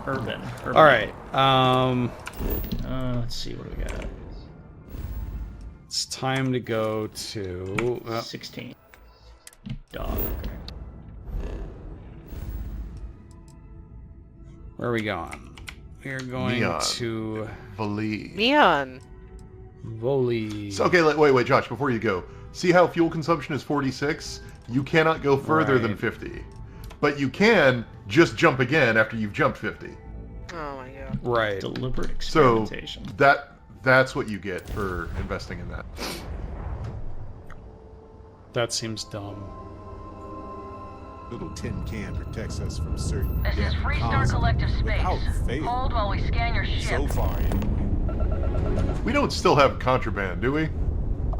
Urban. All right. Let's see, what do we got? It's time to go to 16. Dog. Where are we going? We are going Neon. to Neon. Voli. So, okay, wait, Josh. Before you go, see how fuel consumption is 46? You cannot go further than 50, but you can just jump again after you've jumped 50. Oh my god. Right. Deliberate So experimentation. that's what you get for investing in that. That seems dumb. Little tin can protects us from certain This is death Freestar causes Collective Space. without fail. Hold while we scan your ship. So far, We don't still have contraband, do we?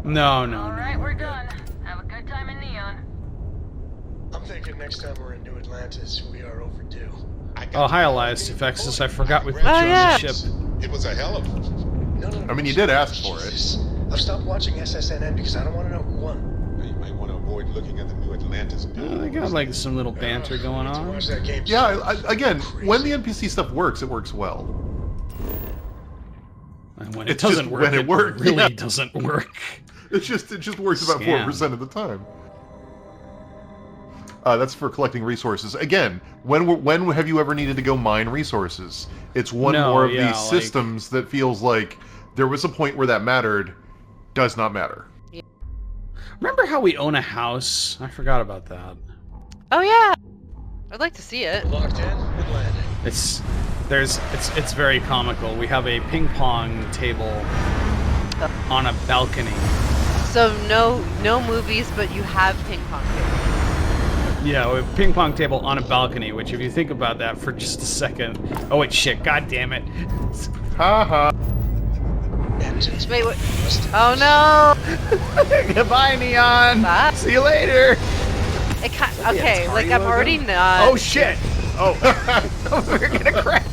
No. Alright, we're done. Have a good time in Neon. I'm thinking next time we're in New Atlantis, we are overdue. Oh, hi, Elias Defexus. I forgot we put you Oh, on yeah. the ship. it was a hell of a... No. I mean, you did ask for it. Jesus. I've stopped watching SSNN because I don't want to know who won. You might want to avoid looking at the New Atlantis. They got like some little banter going To on. watch that game. Yeah, again, when the NPC stuff works, it works well. And when it It's just doesn't work, when it works, really yeah. doesn't work. It just works about Scam. 4% of the time. That's for collecting resources. Again, when have you ever needed to go mine resources? It's one No, more of yeah, these systems that feels like there was a point where that mattered, does not matter. Remember how we own a house? I forgot about that. Oh yeah. I'd like to see it. Locked in and landing. It's very comical. We have a ping pong table on a balcony. So no movies, but you have ping pong tables. Yeah, we have a ping pong table on a balcony, which if you think about that for just a second. Oh wait, shit, god damn it. Haha. Engines. Wait, what? Oh no! Goodbye, Neon. Bye. See you later. Okay, like I'm already not. Oh shit. Oh, we're gonna crash.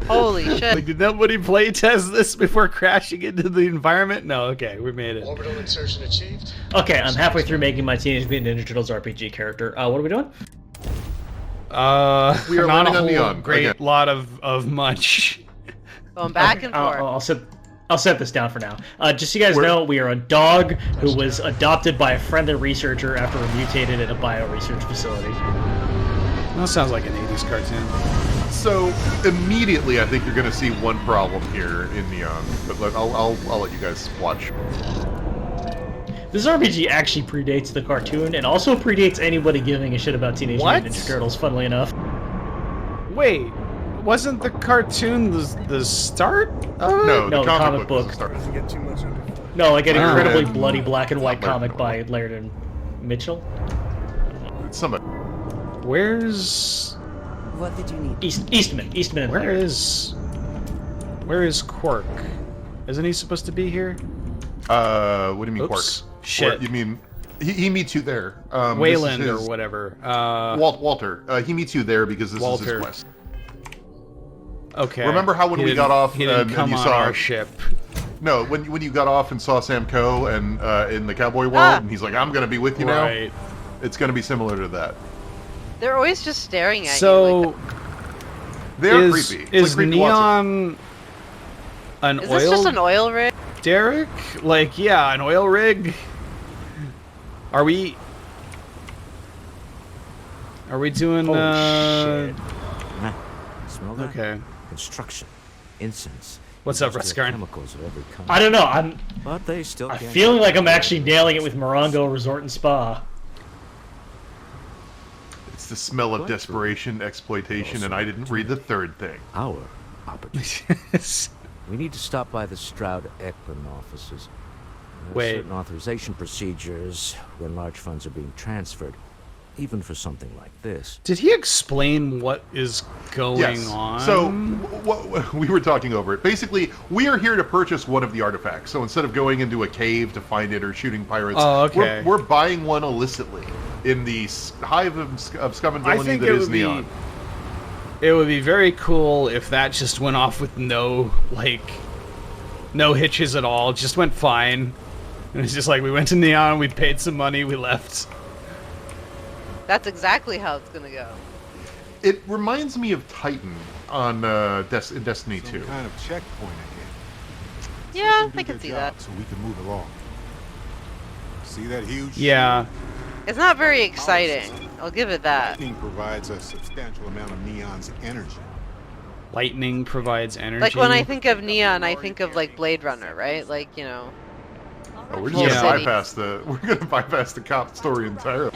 Holy shit. Like, did nobody play test this before crashing into the environment? No, okay, we made it. Orbital insertion achieved. Okay, I'm halfway through making my Teenage Mutant Ninja Turtles RPG character. What are we doing? We are not landing a on whole Neon, great again. lot of much. Going back and forth. I'll set this down for now. Just so you guys know, we are a dog who was adopted by a friendly researcher after we mutated at a bio-research facility. That sounds like an 80s cartoon. So immediately, I think you're going to see one problem here in Neon, but I'll let you guys watch. This RPG actually predates the cartoon, and also predates anybody giving a shit about Teenage What? Mutant Ninja Turtles, funnily enough. Wait, wasn't the cartoon the start of it? No, No, the the comic comic book book. doesn't start. Doesn't get too much under. No, like an Oh. incredibly Laird. bloody black and white Laird. comic by Laird and Mitchell. Somebody. Where's What did you need? Eastman and where Laird. is Quark? Isn't he supposed to be here? What do you mean, Oops. Quark? Shit. Or, you mean he meets you there? Wayland this is or his- whatever. Walter. He meets you there because this is Walter. his quest. Okay. Remember how when He we didn't- got off he didn't and come you on saw our ship. No, when you got off and saw Sam Coe and in the cowboy world, Ah. and he's like, "I'm gonna be with you Right. now." It's gonna be similar to that. They're always just staring at you. So Like, They are is creepy. It's is like creepy Watson. Neon an is oil this just an oil rig? derrick? Like, yeah, an oil rig. Are we doing? Holy shit. Smell that? Okay. Construction, incense. What's up, industrial Rescarn? Chemicals of every kind. I don't know. I'm But they still can't feeling get like I'm rid of actually it. nailing it with Morongo Resort and Spa. It's the smell of Quite true. desperation, exploitation, and I didn't read the third thing. Our opportunity. We need to stop by the Stroud Ekman offices. There are Wait. certain authorization procedures when large funds are being transferred, even for something like this. Did he explain what is going Yes. on? So we were talking over it. Basically, we are here to purchase one of the artifacts. So instead of going into a cave to find it or shooting pirates, Oh, okay. we're buying one illicitly in the hive of scum and I villainy think that it is would be. Neon. It would be very cool if that just went off with no hitches at all. Just went fine. And it's just like we went to Neon, we paid some money, we left. That's exactly how it's gonna go. It reminds me of Titan on in Destiny 2. Some kind of checkpoint ahead. Yeah, Let I them do can see their that. job so we can move along. See that huge Yeah. It's not very exciting. I'll give it that. lightning provides a substantial amount of Neon's energy. Lightning provides energy. Like when I think of Neon, I think of like Blade Runner, right? Like, you know. Oh, we're just Yeah. gonna bypass the cop story entirely.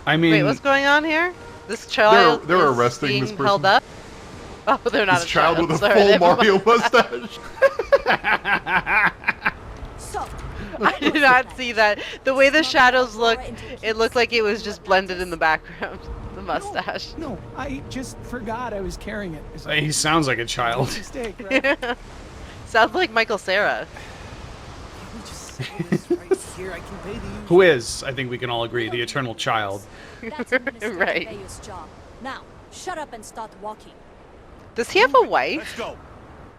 I mean, Wait, what's going on here? This child They're is arresting being this person. held up? Oh, they're not This a child with a Sorry, full never mind. Mario mustache. I did not see that. The way the shadows look, it looked like it was just blended in the background. The mustache. No, I just forgot I was carrying it. It's he sounds like a child. mistake, right? Sounds like Michael Cera. Here, I can pay the Who is, I think we can all agree, the eternal child. Right. Now, shut up and start walking. Does he have a wife?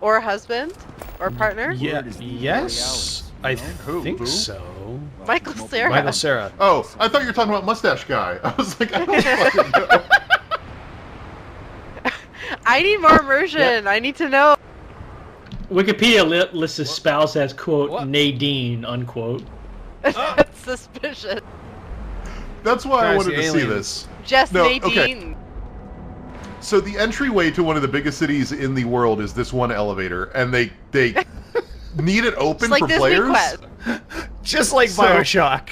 Or a husband? Or partner? Yeah. Yes, I think Who? so. Michael Cera. Michael Cera. Oh, I thought you were talking about Mustache Guy. I was like, I don't fucking know. I need more immersion. I need to know. Wikipedia lists his spouse as, quote, What? Nadine, unquote. That's suspicious. That's why I Guys, wanted the to see aliens. this. Just No, Nadine. okay. So the entryway to one of the biggest cities in the world is this one elevator, and they need it open It's like for Disney players. Quest. Just like So- Bioshock.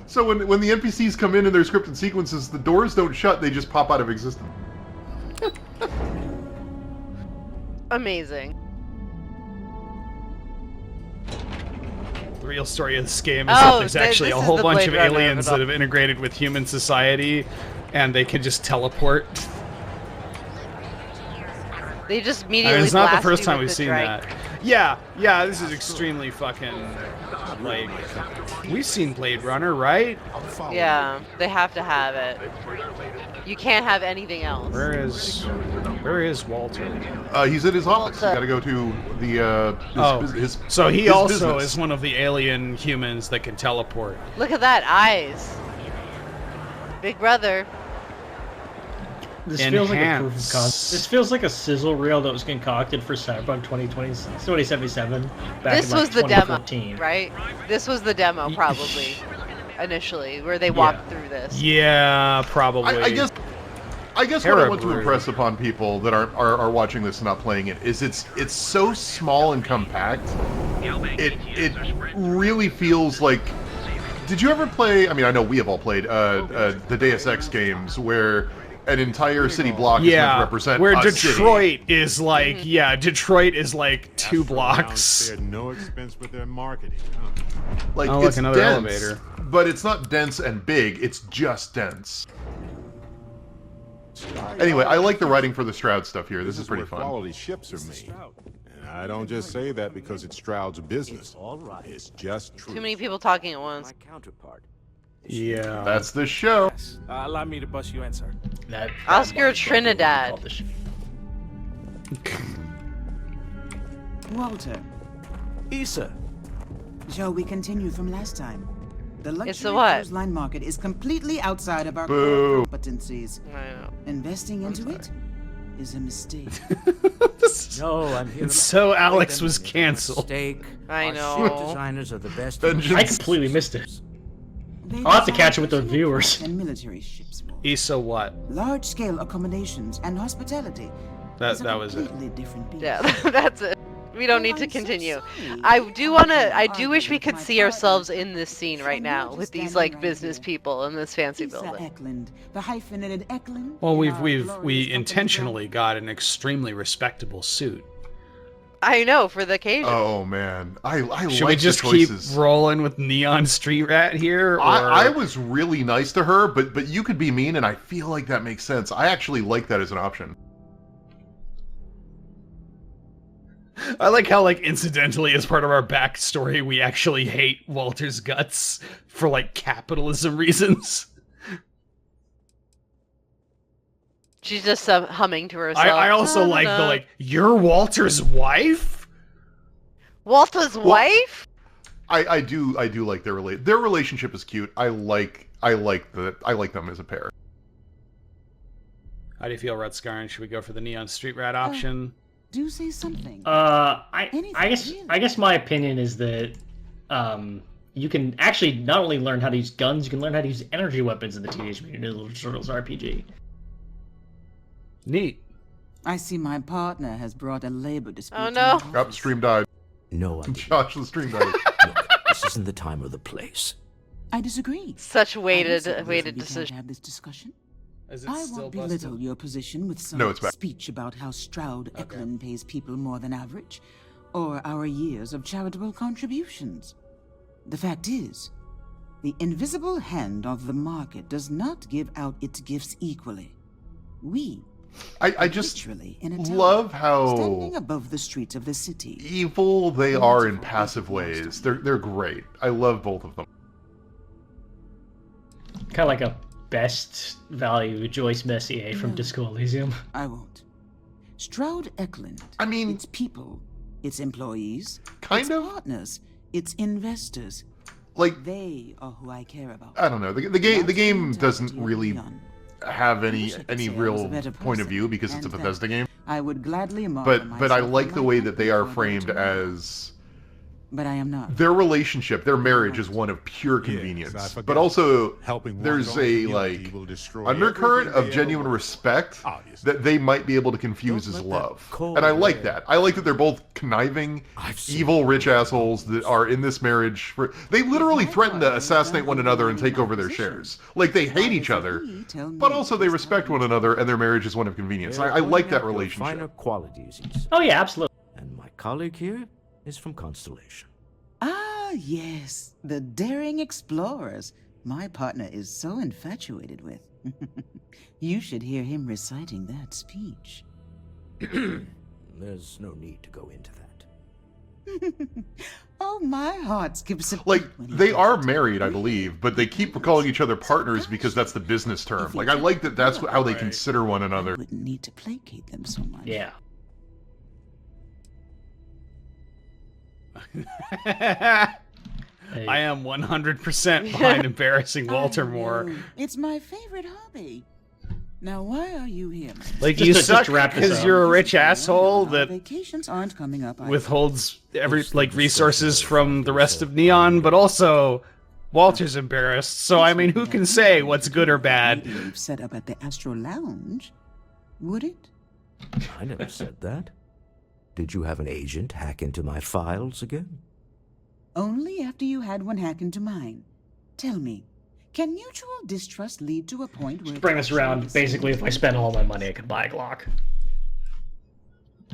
So when the NPCs come in their scripted sequences, the doors don't shut; they just pop out of existence. Amazing. The real story of this game is Oh, that there's actually this a is whole the bunch Blade of Runner aliens of it that have integrated with human society, and they can just teleport. They just I immediately mean, it's not the blast first you time with we've the seen drag. that. Yeah, this is extremely fucking, like, we've seen Blade Runner, right? Yeah, they have to have it. You can't have anything else. Where is Walter? He's at his office. You gotta go to the So he his also business. is one of the alien humans that can teleport. Look at that, eyes. Big brother. This feels like a proof of Enhance. concept. This feels like a sizzle reel that was concocted for Cyberpunk 2077 back This in like was the demo, 2014. right? This was the demo, probably, initially, where they walked through this. Yeah, probably. I guess what I want to impress upon people that are watching this and not playing it is it's so small and compact. It really feels like. Did you ever play? I mean, I know we have all played the Deus Ex games where an entire city block is meant to represent where a Detroit city. is like, Detroit is like 2 blocks. Spared no expense with their marketing. Huh? Like Oh, look, it's another dense, elevator. but it's not dense and big. It's just dense. Anyway, I like the writing for the Stroud stuff here. This is pretty where fun. Quality ships are made. And I don't just say that because it's Stroud's business. It's just true. Too many people talking at once. Counterpart. Yeah. That's the show. Allow me to bust you in, sir. Oscar Trinidad. Walter. Issa. Shall we continue from last time? The It's luxury a what? cruise line market is completely outside of our Boo. core competencies. I know. Investing into it is a mistake. No, I'm here. So Alex was canceled. I Our know. ship designers are the best. I completely missed it. They I'll have to design catch it with the viewers. and military ships. Issa what? Large-scale accommodations and hospitality. is a That was it. completely different beast. Yeah, that's it. We don't need to continue. I do wish we could see ourselves in this scene right now with these like business people in this fancy Issa building. Eklund, the hyphenated Eklund. Well, in our we glorious intentionally got an extremely respectable suit. I know, for the occasion. Oh man, I Should like we just the keep choices. rolling with Neon Street Rat here? Or... I was really nice to her, but you could be mean, and I feel like that makes sense. I actually like that as an option. I like how, like, incidentally, as part of our backstory, we actually hate Walter's guts for, like, capitalism reasons. She's just humming to herself. I also like the, like, you're Walter's wife? Walter's wife? I do like their relationship is cute. I like them as a pair. How do you feel, Red Scarn? Should we go for the Neon Street Rat option? Do say something. I guess my opinion is that you can actually not only learn how to use guns, you can learn how to use energy weapons in the Teenage Mutant Ninja Turtles RPG. Neat. I see my partner has brought a labor dispute. Oh no! Yep, stream died. No, Josh, the stream died. Look, this isn't the time or the place. I disagree. Such I weighted don't see we decision. can't have this discussion. Is it I still won't busted? belittle your position with some No, it's back. speech about how Stroud Eklund pays people more than average, or our years of charitable contributions. The fact is, the invisible hand of the market does not give out its gifts equally. We I just literally in a tower, love how standing above the streets of the city. evil they are in passive ways. They're great. I love both of them. Kind of like a best value Joyce Messier from Disco Elysium. I won't. Stroud Eklund. I mean, its people, its employees, kind its of. partners, its investors. Like, They are who I care about. I don't know. The game doesn't really have any real point of view because it's a Bethesda game. I would gladly But I like the way that they are framed as. But I am not. Their relationship, their marriage is one of pure convenience. But also, there's a, like, undercurrent of genuine respect that they might be able to confuse as love. And I like that. I like that they're both conniving, evil, rich assholes that are in this marriage. They literally threaten to assassinate one another and take over their shares. Like, they hate each other, but also they respect one another, and their marriage is one of convenience. I like that relationship. Finer qualities, he said. Oh yeah, absolutely. And my colleague here is from Constellation. Ah, yes, the daring explorers. My partner is so infatuated with. You should hear him reciting that speech. There's no need to go into that. Oh, my heart skips a beat Like, when he they does are it. married, I believe, but they keep calling each other partners because that's the business term. Like, I like that that's how they consider one another. I wouldn't need to placate them so much. Yeah. I am 100% behind embarrassing Walter I know. Moore. It's my favorite hobby. Now, why are you here? Like, Just you to suck wrap this because up. you're a rich asshole Our that vacations aren't coming up. either. withholds resources from the rest of Neon, but also Walter's embarrassed. So I mean, who can say what's good or bad? We've set up at the Astro Lounge, would it? I never said that. Did you have an agent hack into my files again? Only after you had one hack into mine. Tell me, can mutual distrust lead to a point where... To bring this around, basically, if I spend all my money, I can buy a Glock.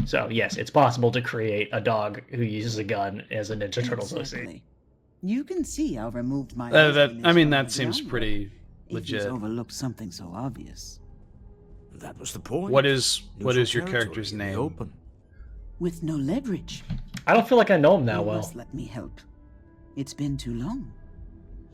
So, yes, it's possible to create a dog who uses a gun as a Ninja Turtles OC. Exactly. You can see how removed my... that seems pretty If legit. he's overlooked something so obvious. That was the point. What is your Neutral character's territory in the name? Open. With no leverage. I don't feel like I know him that You well. must let me help. It's been too long.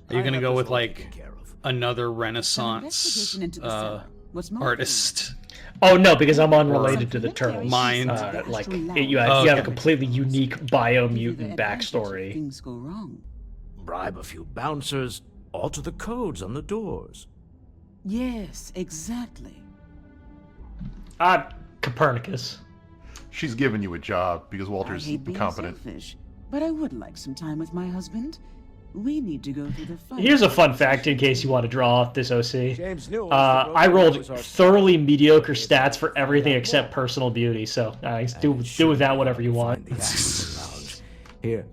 Are you gonna go with like Taken care of. another An Renaissance investigation into the cellar. What's more, artist? Oh no, because I'm unrelated to the Turtles. Mind. Like Astro Lounge. you have a okay. completely unique Give you biomutant the advantage if backstory. Things go wrong. Bribe a few bouncers, alter the codes on the doors. Yes, exactly. Copernicus. She's giving you a job because I Walter's hate being incompetent. selfish, but I would like some time with my husband. We need to go through the fight. Here's a fun fact in case you want to draw off this OC. James knew I rolled thoroughly mediocre stats for everything except personal beauty, so do with that whatever you want. The Aspen Lounge. Here,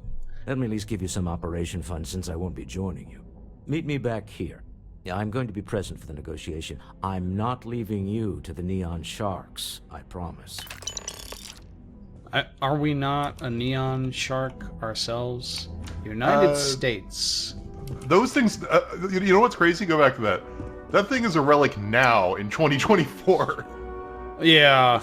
let me at least give you some operation funds since I won't be joining you. Meet me back here. Yeah, I'm going to be present for the negotiation. I'm not leaving you to the Neon Sharks, I promise. Are we not a Neon Shark ourselves? United States. Those things, you know what's crazy? Go back to that. That thing is a relic now in 2024. Yeah,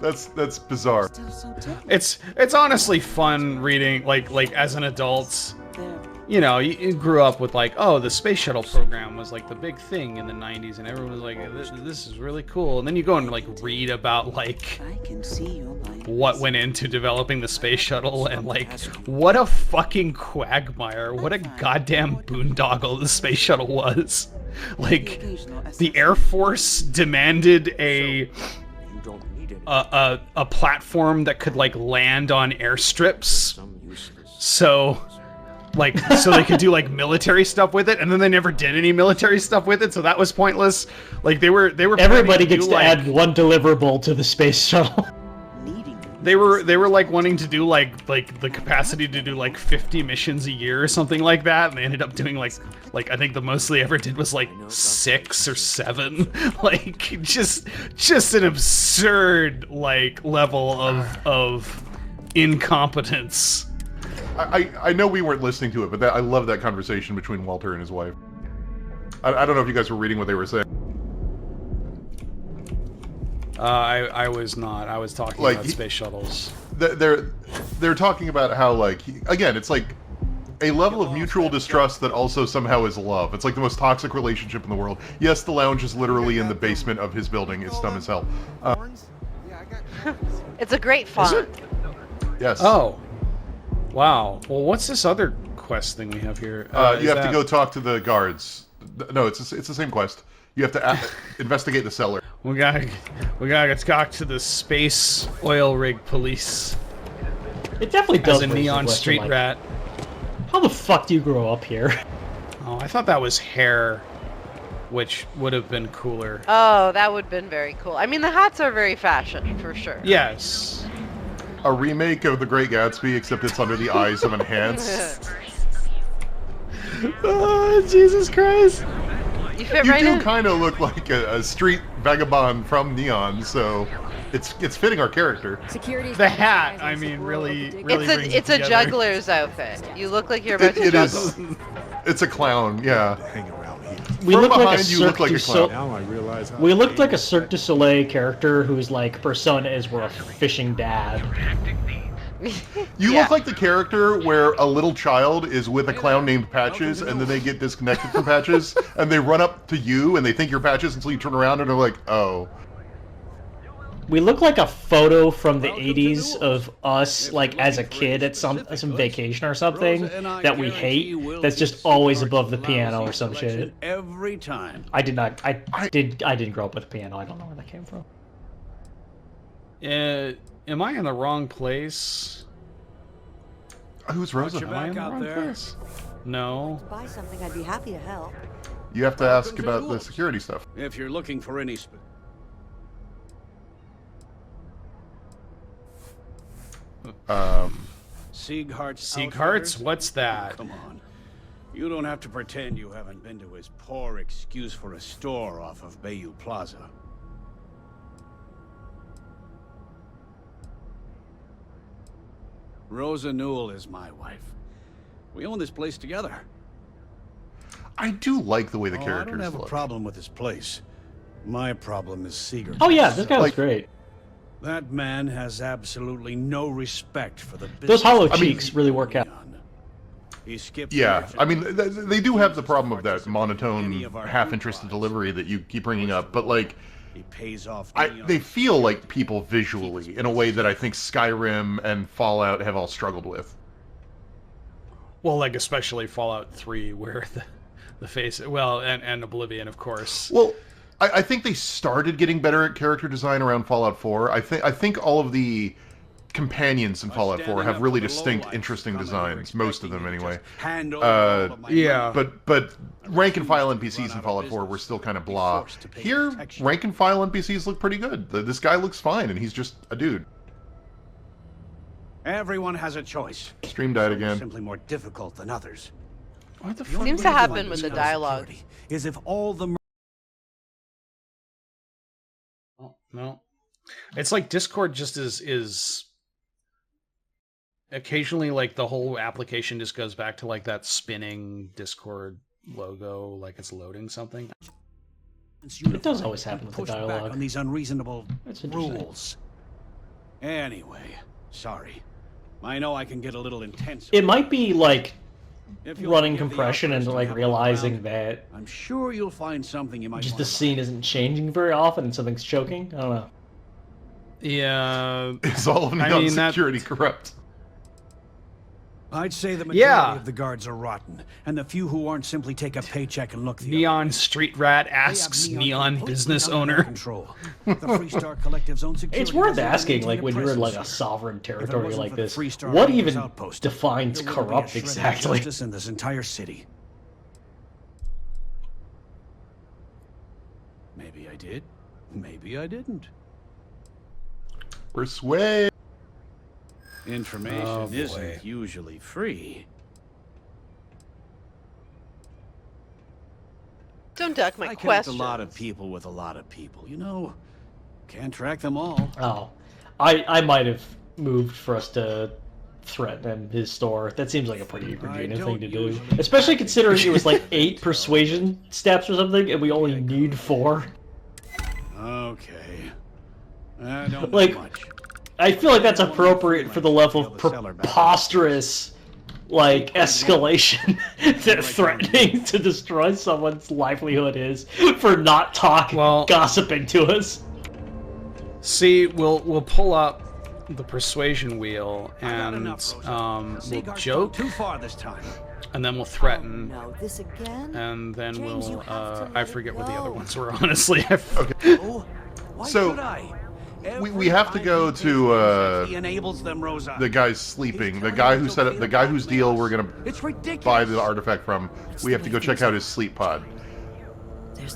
That's bizarre. Still so technical. it's honestly fun reading like as an adult. There. You know, you grew up with like, oh, the space shuttle program was like the big thing in the 90s, and everyone was like, this is really cool. And then you go and like read about like I can see your mind. what went into developing the space shuttle, and like what a fucking quagmire, what a goddamn boondoggle the space shuttle was. Like, the Air Force demanded a platform that could, like, land on airstrips. So they could do, like, military stuff with it, and then they never did any military stuff with it, so that was pointless. Like, they were Everybody gets to add one deliverable to the space shuttle. They were like wanting to do like the capacity to do like 50 missions a year or something like that, and they ended up doing like I think the most they ever did was like 6 or 7. Like just an absurd like level of incompetence. I know we weren't listening to it, but I love that conversation between Walter and his wife. I don't know if you guys were reading what they were saying. I was not. I was talking about space shuttles. They're talking about how, like, again, it's like a level of mutual distrust that also somehow is love. It's like the most toxic relationship in the world. Yes, the lounge is literally in the basement of his building. It's dumb as hell. It's a great font. Yes. Oh. Wow. Well, what's this other quest thing we have here? You have to go talk to the guards. No, it's the same quest. You have to investigate the cellar. We gotta talk to the space oil rig police. It definitely does. As a neon street rat. How the fuck do you grow up here? Oh, I thought that was hair, which would have been cooler. Oh, that would have been very cool. I mean, the hats are very fashion, for sure. Yes. A remake of The Great Gatsby, except it's under the eyes of Enhanced. Oh, Jesus Christ. You do kind of look like a street vagabond from Neon, so it's fitting our character. The hat, I mean, really it's a juggler's outfit. You look like you're about to juggle. It's a clown, yeah. We look like a you look like a clown. Now I realize how we looked like a Cirque du Soleil character whose like persona is we're a fishing dad. You look like the character where a little child is with a clown named Patches, and then they get disconnected from Patches, and they run up to you, and they think you're Patches until you turn around, and they're like, oh. We look like a photo from the 80s of us, like, as a kid at some vacation or something that we hate, that's just always above the piano or some shit. Every time. I didn't grow up with a piano. I don't know where that came from. Am I in the wrong place? Who's Rosa? Am I in the wrong place? No. Buy something, I'd be happy to help. You have to ask about the security stuff. If you're looking for any Sieghart's? What's that? Come on. You don't have to pretend you haven't been to his poor excuse for a store off of Bayou Plaza. Rosa Newell is my wife. We own this place together. I do like the way the characters look. I don't have look. a problem with this place. My problem is Seeger. Oh yeah, this guy was great. That man has absolutely no respect for the business. Those hollow cheeks really work out. He skipped. Yeah, I mean, they do have the problem of that monotone, half-interested delivery that you keep bringing up, but like, he pays off. They feel like people visually in a way that I think Skyrim and Fallout have all struggled with. Well, like especially Fallout 3, where the face, well, and Oblivion, of course. Well, I think they started getting better at character design around Fallout 4. I think all of the companions in Fallout 4 have really distinct, interesting designs. Most of them, anyway. Yeah. But rank and file NPCs in Fallout 4 were still kind of blah. Here, rank and file NPCs look pretty good. This guy looks fine, and he's just a dude. Everyone has a choice. Stream died again. Simply more difficult than others. What the fuck? Seems to happen with the dialogue. Is if all the no, it's like Discord just is occasionally like the whole application just goes back to like that spinning Discord logo, like it's loading something. It does always happen with the dialogue. Back on these unreasonable rules. Anyway, sorry. I know I can get a little intense. It might be like running compression and like realizing that I'm sure you'll find something you might just the scene isn't changing very often and something's choking. I don't know. Yeah. Is all of Neon security corrupt? I'd say the majority of the guards are rotten, and the few who aren't simply take a paycheck and look the Neon Street Rat asks Neon business owner. Control. The Freestar Collective's own security. It's worth asking, like, when you're in like a sovereign territory like this, what even defines corrupt exactly? Justice in this entire city. Maybe I did. Maybe I didn't. Persuade. Information isn't usually free. Don't duck my I questions. connect a lot of people with a lot of people. You know, can't track them all. Oh, I might have moved for us to threaten his store. That seems like a pretty Regina thing to do, especially considering it was like 8 persuasion steps or something, and we only need 4. Okay. I don't like. know much. I feel like that's appropriate for the level of preposterous, like, escalation that threatening to destroy someone's livelihood is for not gossiping to us. See, we'll pull up the persuasion wheel and we'll joke. Too far this time. And then we'll threaten. Oh, no, this again? And then James, we'll I forget what the other ones were, honestly. Okay. Why So should I? we have to go to He enables them, Rosa. the guy's sleeping. The guy who set up the guy whose deal we're gonna buy the artifact from. We have to go check out his sleep pod.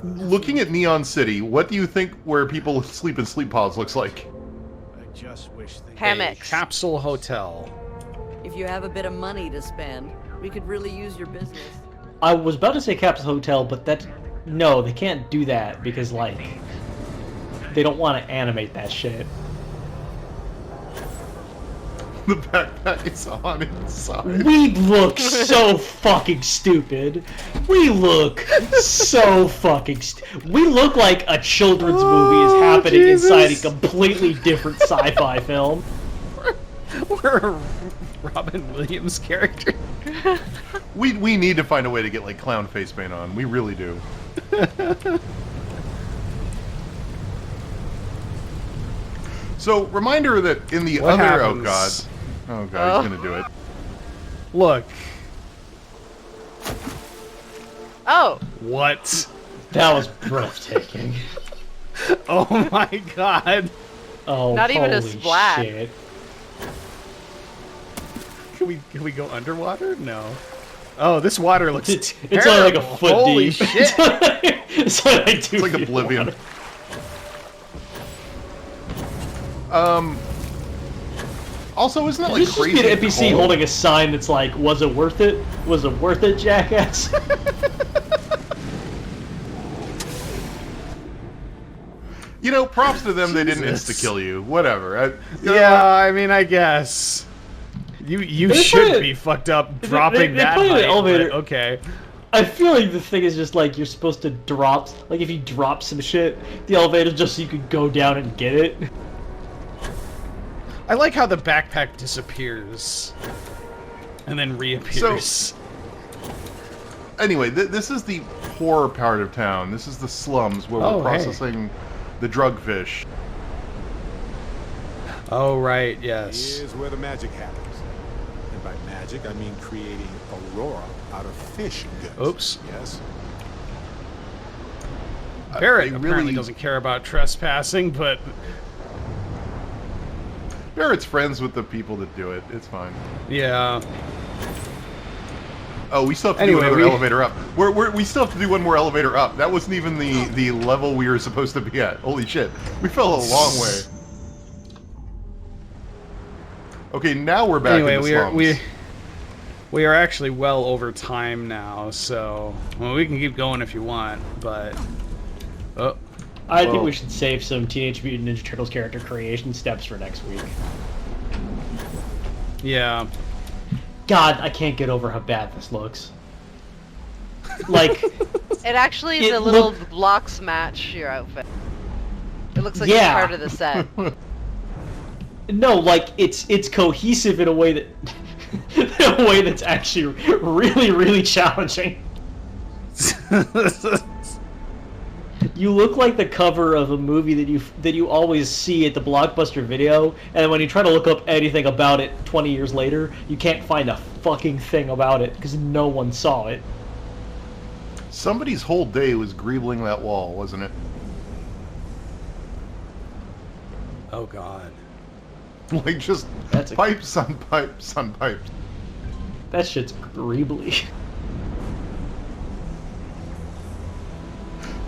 Looking at Neon City, what do you think where people sleep in sleep pods looks like? I just wish they Hammocks. Capsule hotel. If you have a bit of money to spend, we could really use your business. I was about to say Capsule Hotel, but no, they can't do that because, like, they don't want to animate that shit. The backpack is on inside. We look so fucking stupid. We look so fucking we look like a children's movie is happening inside a completely different sci-fi film. We're a Robin Williams character. We need to find a way to get like clown face paint on. We really do. So reminder that in the What other happens? oh god, he's gonna do it. Look. Oh. What? That was breathtaking. Oh my god. Oh, Not even a holy splat. shit. Can we go underwater? No. Oh, this water looks It's only like a terrible. foot Holy deep. shit. It's like Oblivion. Also, isn't that like This just crazy? be an NPC cold? holding a sign that's like, "Was it worth it? Was it worth it, jackass?" You know, props to them. They didn't insta-kill you. Whatever. I mean, I guess. You should be fucked up dropping they that put it in height, the elevator. but okay. I feel like the thing is just like you're supposed to drop, like if you drop some shit, the elevator just so you could go down and get it. I like how the backpack disappears and then reappears. Anyway, this is the poor part of town. This is the slums where we're processing the drug fish. Oh, right, yes. Here's where the magic happens. And by magic, I mean creating aurora out of fish goods. Oops. Yes. Barrett they apparently really- doesn't care about trespassing, but... Barrett's friends with the people that do it. It's fine. Yeah. Oh, we still have to Anyway, do another elevator up. We still have to do one more elevator up. That wasn't even the level we were supposed to be at. Holy shit. We fell a long way. Okay, now we're back in the slums. we are actually well over time now, so well, we can keep going if you want, but I think we should save some Teenage Mutant Ninja Turtles character creation steps for next week. Yeah. God, I can't get over how bad this looks. Like, It actually is It a little look- blocks match your outfit. It looks like Yeah. it's part of the set. no, like it's cohesive in a way that in a way that's actually really, really challenging. You look like the cover of a movie that you always see at the Blockbuster Video, and when you try to look up anything about it 20 years later, you can't find a fucking thing about it because no one saw it. Somebody's whole day was greebling that wall, wasn't it? Oh God. Like just pipes on pipes on pipes. That shit's greebly.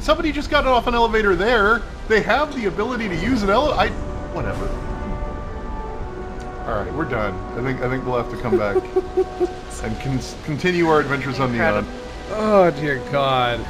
Somebody just got off an elevator there. They have the ability to use an elevator. Whatever. All right, we're done. I think we'll have to come back and continue our adventures on Neon. Oh dear God.